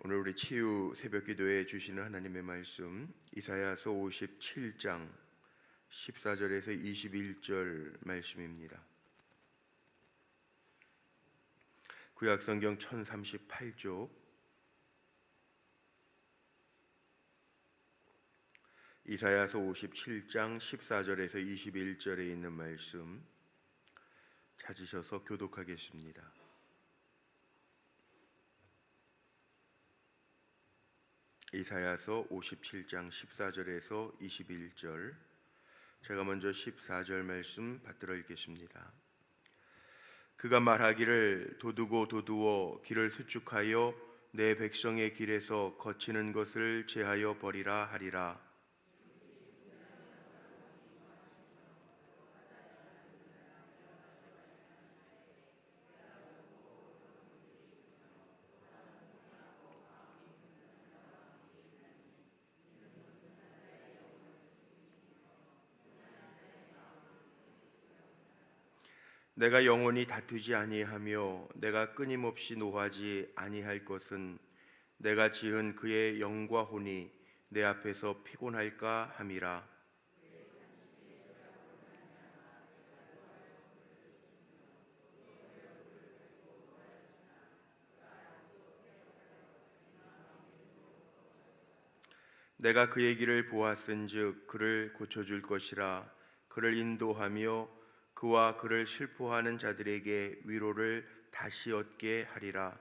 오늘 우리 치유 새벽기도에 주시는 하나님의 말씀 이사야서 57장 14절에서 21절 말씀입니다. 구약성경 1038쪽 이사야서 57장 14절에서 21절에 있는 말씀 찾으셔서 교독하겠습니다. 이사야서 57장 14절에서 21절, 제가 먼저 14절 말씀 받들어 읽겠습니다. 그가 말하기를 도두고 도두어 길을 수축하여 내 백성의 길에서 거치는 것을 제하여 버리라 하리라. 내가 영원히 다투지 아니하며 내가 끊임없이 노하지 아니할 것은 내가 지은 그의 영과 혼이 내 앞에서 피곤할까 함이라. 내가 그의 길을 보았은즉 그를 고쳐줄 것이라. 그를 인도하며 그와 그를 슬퍼하는 자들에게 위로를 다시 얻게 하리라.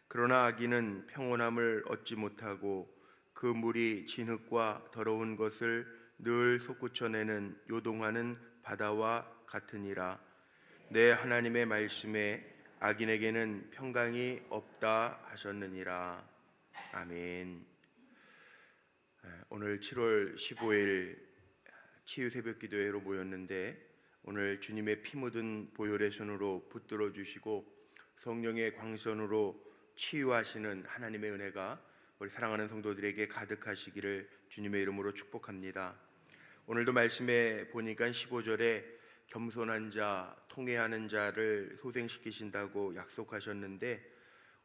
그러나 악인은 평온함을 얻지 못하고 그 물이 진흙과 더러운 것을 늘 솟구쳐내는 요동하는 바다와 같으니라. 내 하나님의 말씀에 악인에게는 평강이 없다 하셨느니라. 아멘. 오늘 7월 15일 치유 새벽 기도회로 모였는데 오늘 주님의 피 묻은 보혈의 손으로 붙들어 주시고 성령의 광선으로 치유하시는 하나님의 은혜가 우리 사랑하는 성도들에게 가득하시기를 주님의 이름으로 축복합니다. 오늘도 말씀에 보니까 15절에 겸손한 자, 통회하는 자를 소생시키신다고 약속하셨는데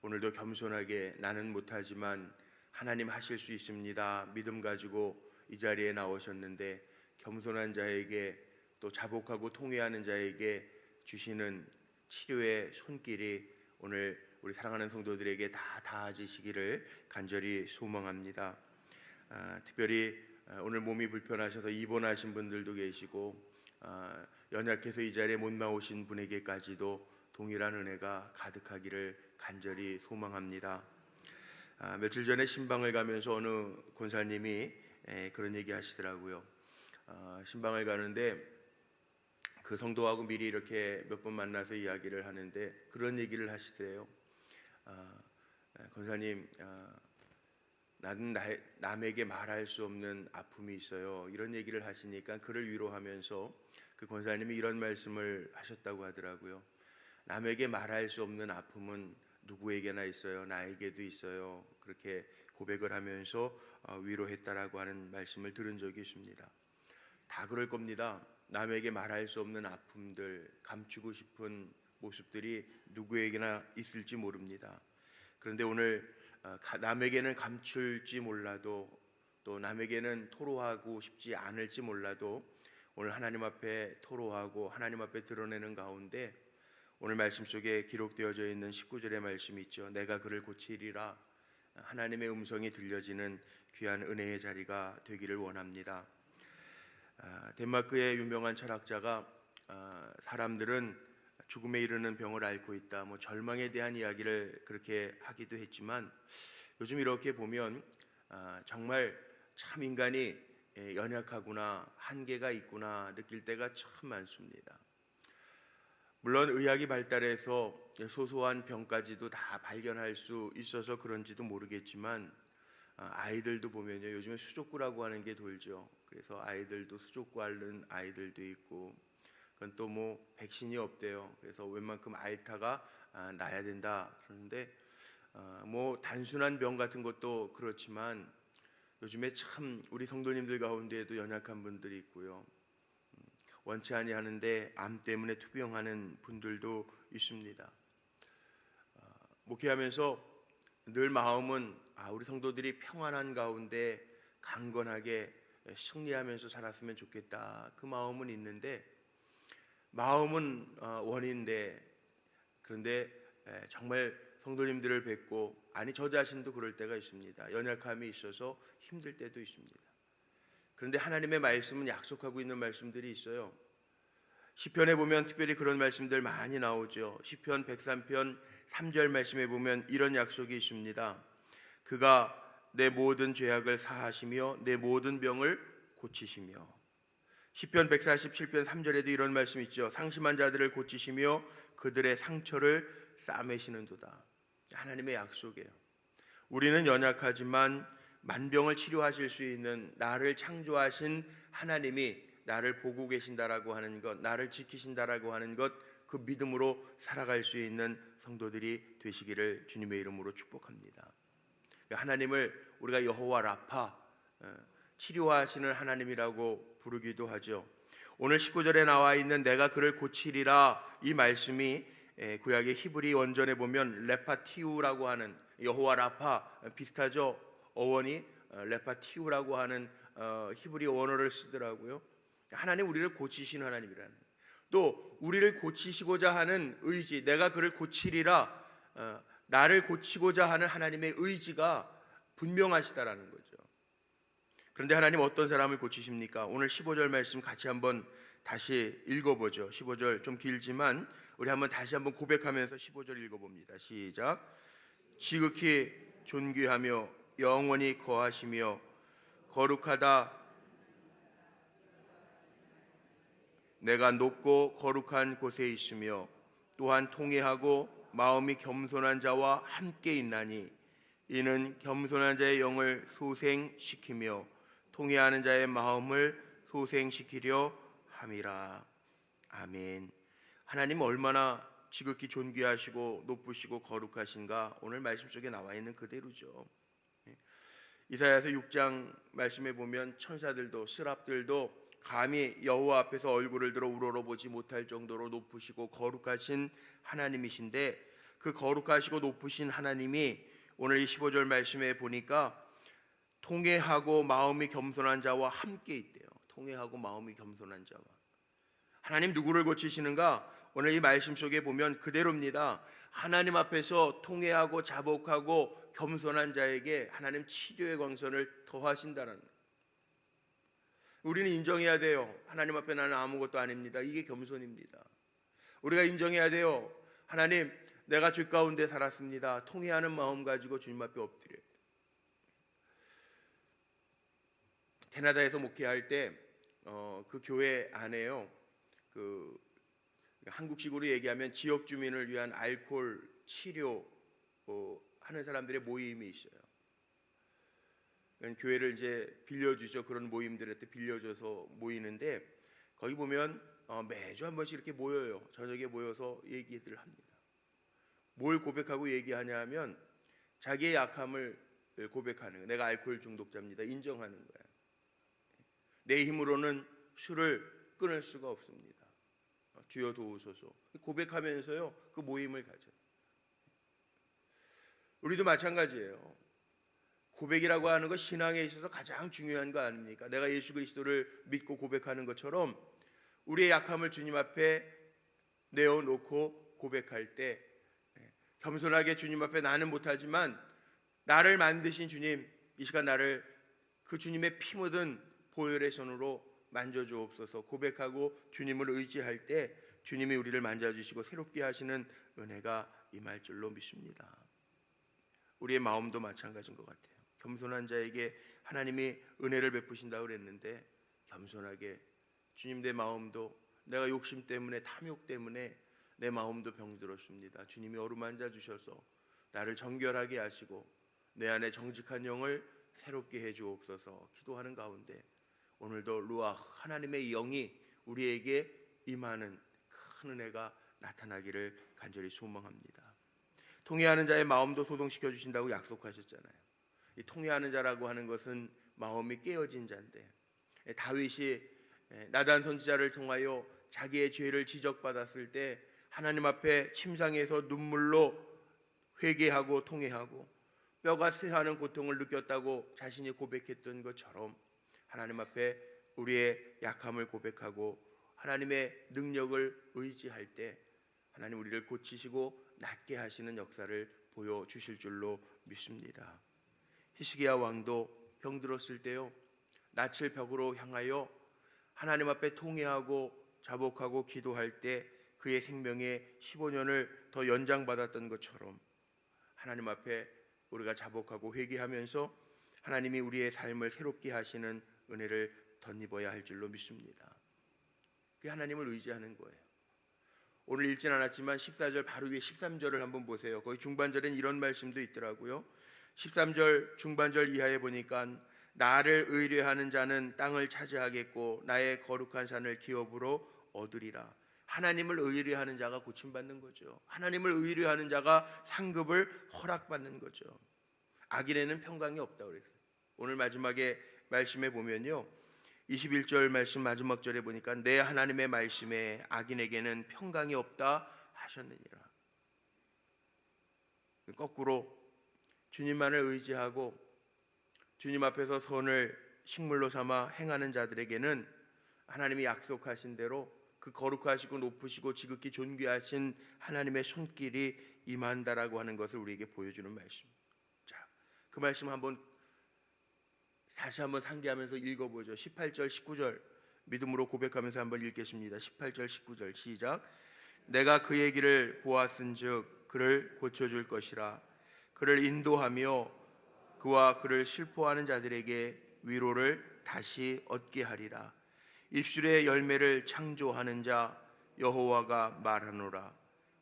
오늘도 겸손하게 나는 못하지만 하나님 하실 수 있습니다. 믿음 가지고 이 자리에 나오셨는데 겸손한 자에게 또 자복하고 통회하는 자에게 주시는 치료의 손길이 오늘 우리 사랑하는 성도들에게 다 닿아지시기를 간절히 소망합니다. 특별히 오늘 몸이 불편하셔서 입원하신 분들도 계시고 연약해서 이 자리에 못 나오신 분에게까지도 동일한 은혜가 가득하기를 간절히 소망합니다. 며칠 전에 신방을 가면서 어느 권사님이 그런 얘기 하시더라고요. 신방을 가는데 그 성도하고 미리 이렇게 몇 번 만나서 이야기를 하는데 그런 얘기를 하시더래요. 권사님, 나는 남에게 말할 수 없는 아픔이 있어요. 이런 얘기를 하시니까 그를 위로하면서 그 권사님이 이런 말씀을 하셨다고 하더라고요. 남에게 말할 수 없는 아픔은 누구에게나 있어요. 나에게도 있어요. 그렇게 고백을 하면서 위로했다라고 하는 말씀을 들은 적이 있습니다. 다 그럴 겁니다. 남에게 말할 수 없는 아픔들, 감추고 싶은 모습들이 누구에게나 있을지 모릅니다. 그런데 오늘 남에게는 감출지 몰라도 또 남에게는 토로하고 싶지 않을지 몰라도 오늘 하나님 앞에 토로하고 하나님 앞에 드러내는 가운데 오늘 말씀 속에 기록되어져 있는 19절의 말씀이 있죠. 내가 그를 고치리라. 하나님의 음성이 들려지는 귀한 은혜의 자리가 되기를 원합니다. 덴마크의 유명한 철학자가 사람들은 죽음에 이르는 병을 앓고 있다, 절망에 대한 이야기를 그렇게 하기도 했지만 요즘 이렇게 보면 정말 참 인간이 연약하구나, 한계가 있구나 느낄 때가 참 많습니다. 물론 의학이 발달해서 소소한 병까지도 다 발견할 수 있어서 그런지도 모르겠지만 아이들도 보면요, 요즘에 수족구라고 하는 게 돌죠. 그래서 아이들도 수족구 앓는 아이들도 있고, 그건 또 백신이 없대요. 그래서 웬만큼 앓다가 나야 된다 그러는데 뭐 단순한 병 같은 것도 그렇지만 요즘에 참 우리 성도님들 가운데에도 연약한 분들이 있고요. 원치 아니하는데 암 때문에 투병하는 분들도 있습니다. 목회하면서 늘 마음은 우리 성도들이 평안한 가운데 강건하게 승리하면서 살았으면 좋겠다, 그 마음은 있는데, 마음은 원인데, 그런데 정말 성도님들을 뵙고, 아니 저 자신도 그럴 때가 있습니다. 연약함이 있어서 힘들 때도 있습니다. 그런데 하나님의 말씀은 약속하고 있는 말씀들이 있어요. 시편에 보면 특별히 그런 말씀들 많이 나오죠. 시편 103편 3절 말씀에 보면 이런 약속이 있습니다. 그가 내 모든 죄악을 사하시며 내 모든 병을 고치시며. 시편 147편 3절에도 이런 말씀 있죠. 상심한 자들을 고치시며 그들의 상처를 싸매시는도다. 하나님의 약속이에요. 우리는 연약하지만 만병을 치료하실 수 있는 나를 창조하신 하나님이 나를 보고 계신다라고 하는 것, 나를 지키신다라고 하는 것, 그 믿음으로 살아갈 수 있는 성도들이 되시기를 주님의 이름으로 축복합니다. 하나님을 우리가 여호와 라파, 치료하시는 하나님이라고 부르기도 하죠. 오늘 19절에 나와 있는 내가 그를 고치리라, 이 말씀이 구약의 히브리 원전에 보면 레파티우라고 하는, 여호와 라파 비슷하죠. 어원이 레파티우라고 하는 히브리 원어를 쓰더라고요. 하나님 우리를 고치시는 하나님이라는, 또 우리를 고치시고자 하는 의지, 내가 그를 고치리라, 나를 고치고자 하는 하나님의 의지가 분명하시다라는 거죠. 그런데 하나님 어떤 사람을 고치십니까? 오늘 15절 말씀 같이 한번 다시 읽어보죠. 15절 좀 길지만 우리 한번 다시 한번 고백하면서 15절 읽어봅니다. 시작. 지극히 존귀하며 영원히 거하시며 거룩하다. 내가 높고 거룩한 곳에 있으며 또한 통회하고 마음이 겸손한 자와 함께 있나니 이는 겸손한 자의 영을 소생시키며 통회하는 자의 마음을 소생시키려 함이라. 아멘. 하나님 얼마나 지극히 존귀하시고 높으시고 거룩하신가, 오늘 말씀 속에 나와 있는 그대로죠. 이사야서 6장 말씀에 보면 천사들도 스랍들도 감히 여호와 앞에서 얼굴을 들어 우러러보지 못할 정도로 높으시고 거룩하신 하나님이신데, 그 거룩하시고 높으신 하나님이 오늘 이 15절 말씀에 보니까 통회하고 마음이 겸손한 자와 함께 있대요. 통회하고 마음이 겸손한 자와. 하나님 누구를 고치시는가? 오늘 이 말씀 속에 보면 그대로입니다. 하나님 앞에서 통회하고 자복하고 겸손한 자에게 하나님 치료의 광선을 더하신다는, 우리는 인정해야 돼요. 하나님 앞에 나는 아무것도 아닙니다. 이게 겸손입니다. 우리가 인정해야 돼요. 하나님, 내가 죄 가운데 살았습니다. 통회하는 마음 가지고 주님 앞에 엎드려요. 캐나다에서 목회할 때 그 교회 안에요, 그 한국식으로 얘기하면 지역 주민을 위한 알코올 치료 하는 사람들의 모임이 있어요. 교회를 이제 빌려주죠. 그런 모임들한테 빌려줘서 모이는데, 거기 보면 매주 한 번씩 이렇게 모여요. 저녁에 모여서 얘기들 합니다. 뭘 고백하고 얘기하냐면 자기의 약함을 고백하는 거예요. 내가 알코올 중독자입니다. 인정하는 거예요. 내 힘으로는 술을 끊을 수가 없습니다. 주여 도우소서. 고백하면서요 그 모임을 가져요. 우리도 마찬가지예요. 고백이라고 하는 것 신앙에 있어서 가장 중요한 거 아닙니까? 내가 예수 그리스도를 믿고 고백하는 것처럼 우리의 약함을 주님 앞에 내어놓고 고백할 때 겸손하게 주님 앞에 나는 못하지만 나를 만드신 주님, 이 시간 나를 그 주님의 피 묻은 보혈의 손으로 만져주옵소서 고백하고 주님을 의지할 때 주님이 우리를 만져주시고 새롭게 하시는 은혜가 임할 줄로 믿습니다. 우리의 마음도 마찬가지인 것 같아요. 겸손한 자에게 하나님이 은혜를 베푸신다고 그랬는데, 겸손하게 주님, 내 마음도 내가 욕심 때문에 탐욕 때문에 내 마음도 병들었습니다. 주님이 어루만져 주셔서 나를 정결하게 하시고 내 안에 정직한 영을 새롭게 해주옵소서 기도하는 가운데 오늘도 루아흐 하나님의 영이 우리에게 임하는 큰 은혜가 나타나기를 간절히 소망합니다. 통회하는 자의 마음도 소동시켜 주신다고 약속하셨잖아요. 이 통회하는 자라고 하는 것은 마음이 깨어진 자인데, 다윗이 나단 선지자를 통하여 자기의 죄를 지적받았을 때 하나님 앞에 침상에서 눈물로 회개하고 통회하고 뼈가 쇠하는 고통을 느꼈다고 자신이 고백했던 것처럼, 하나님 앞에 우리의 약함을 고백하고 하나님의 능력을 의지할 때 하나님 우리를 고치시고 낫게 하시는 역사를 보여주실 줄로 믿습니다. 히스기야 왕도 병들었을 때요, 낯을 벽으로 향하여 하나님 앞에 통회하고 자복하고 기도할 때 그의 생명에 15년을 더 연장받았던 것처럼, 하나님 앞에 우리가 자복하고 회개하면서 하나님이 우리의 삶을 새롭게 하시는 은혜를 덧입어야 할 줄로 믿습니다. 그게 하나님을 의지하는 거예요. 오늘 읽진 않았지만 14절 바로 위에 13절을 한번 보세요. 거기 중반절엔 이런 말씀도 있더라고요. 13절 중반절 이하에 보니까 나를 의뢰하는 자는 땅을 차지하겠고 나의 거룩한 산을 기업으로 얻으리라. 하나님을 의뢰하는 자가 고침받는 거죠. 하나님을 의뢰하는 자가 상급을 허락받는 거죠. 악인에는 평강이 없다고 그랬어요. 오늘 마지막에 말씀에 보면요, 21절 말씀 마지막 절에 보니까 내 하나님의 말씀에 악인에게는 평강이 없다 하셨느니라. 거꾸로 주님만을 의지하고 주님 앞에서 선을 식물로 삼아 행하는 자들에게는 하나님이 약속하신 대로 그 거룩하시고 높으시고 지극히 존귀하신 하나님의 손길이 임한다라고 하는 것을 우리에게 보여주는 말씀. 자, 그 말씀 다시 한번 상기하면서 읽어보죠. 18절 19절 믿음으로 고백하면서 한번 읽겠습니다. 18절 19절 시작. 내가 그의 길을 보았은즉 그를 고쳐줄 것이라. 그를 인도하며 그와 그를 슬퍼하는 자들에게 위로를 다시 얻게 하리라. 입술의 열매를 창조하는 자 여호와가 말하노라.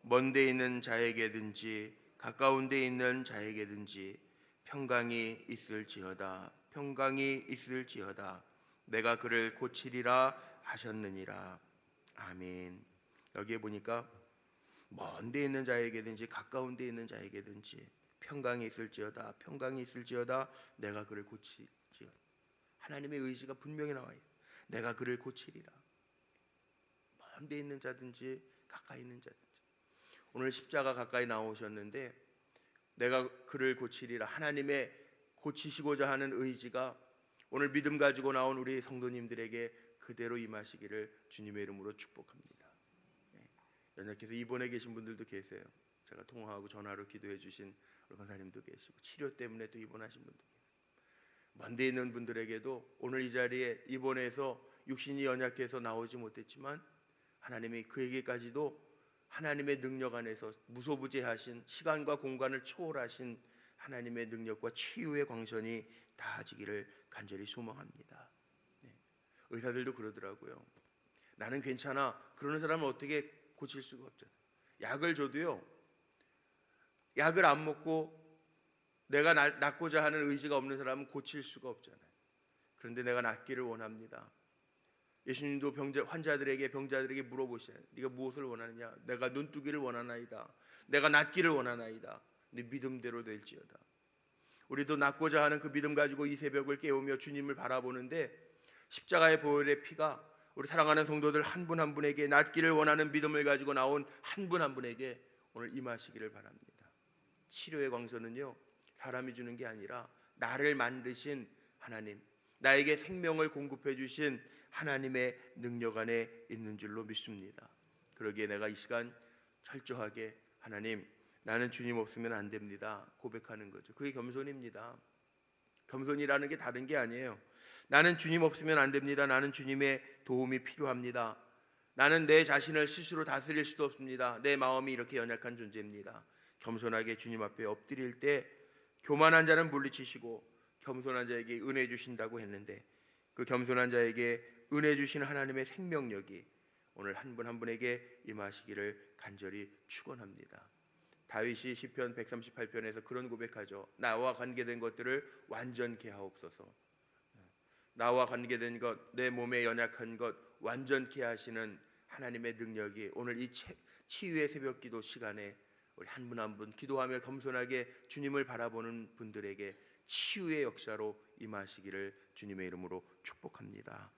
먼데 있는 자에게든지 가까운 데 있는 자에게든지 평강이 있을지어다. 평강이 있을지어다. 내가 그를 고치리라 하셨느니라. 아멘. 여기에 보니까 먼데 있는 자에게든지 가까운 데 있는 자에게든지 평강이 있을지어다. 평강이 있을지어다. 내가 그를 고치리라. 하나님의 의지가 분명히 나와 있어요. 내가 그를 고치리라. 먼데 있는 자든지 가까이 있는 자든지. 오늘 십자가 가까이 나오셨는데 내가 그를 고치리라. 하나님의 고치시고자 하는 의지가 오늘 믿음 가지고 나온 우리 성도님들에게 그대로 임하시기를 주님의 이름으로 축복합니다. 연약해서 입원해 계신 분들도 계세요. 제가 통화하고 전화로 기도해 주신 우리 권사님도 계시고, 치료 때문에 또 입원하신 분도 계세요. 먼데 있는 분들에게도 오늘 이 자리에 입원해서 육신이 연약해서 나오지 못했지만 하나님이 그에게까지도 하나님의 능력 안에서 무소부재하신 시간과 공간을 초월하신 하나님의 능력과 치유의 광선이 닿아지기를 간절히 소망합니다. 의사들도 그러더라고요. 나는 괜찮아. 그러는 사람은 어떻게 고칠 수가 없잖아요. 약을 줘도요, 약을 안 먹고 내가 낫고자 하는 의지가 없는 사람은 고칠 수가 없잖아요. 그런데 내가 낫기를 원합니다. 예수님도 병자들에게 물어보시잖아요. 네가 무엇을 원하느냐? 내가 눈뜨기를 원하나이다. 내가 낫기를 원하나이다. 네 믿음대로 될지어다. 우리도 낫고자 하는 그 믿음 가지고 이 새벽을 깨우며 주님을 바라보는데, 십자가의 보혈의 피가 우리 사랑하는 성도들 한 분 한 분에게 낫기를 원하는 믿음을 가지고 나온 한 분 한 분에게 오늘 임하시기를 바랍니다. 치료의 광선은요, 사람이 주는 게 아니라 나를 만드신 하나님, 나에게 생명을 공급해 주신 하나님의 능력 안에 있는 줄로 믿습니다. 그러기에 내가 이 시간 철저하게 하나님, 나는 주님 없으면 안 됩니다 고백하는 거죠. 그게 겸손입니다. 겸손이라는 게 다른 게 아니에요. 나는 주님 없으면 안 됩니다. 나는 주님의 도움이 필요합니다. 나는 내 자신을 스스로 다스릴 수도 없습니다. 내 마음이 이렇게 연약한 존재입니다. 겸손하게 주님 앞에 엎드릴 때 교만한 자는 물리치시고 겸손한 자에게 은혜 주신다고 했는데, 그 겸손한 자에게 은혜 주신 하나님의 생명력이 오늘 한 분 한 분에게 임하시기를 간절히 축원합니다. 다윗이 시편 138편에서 그런 고백하죠. 나와 관계된 것들을 완전케 하옵소서. 나와 관계된 것, 내 몸에 연약한 것 완전케 하시는 하나님의 능력이 오늘 이 치유의 새벽기도 시간에 우리 한 분 한 분 기도하며 겸손하게 주님을 바라보는 분들에게 치유의 역사로 임하시기를 주님의 이름으로 축복합니다.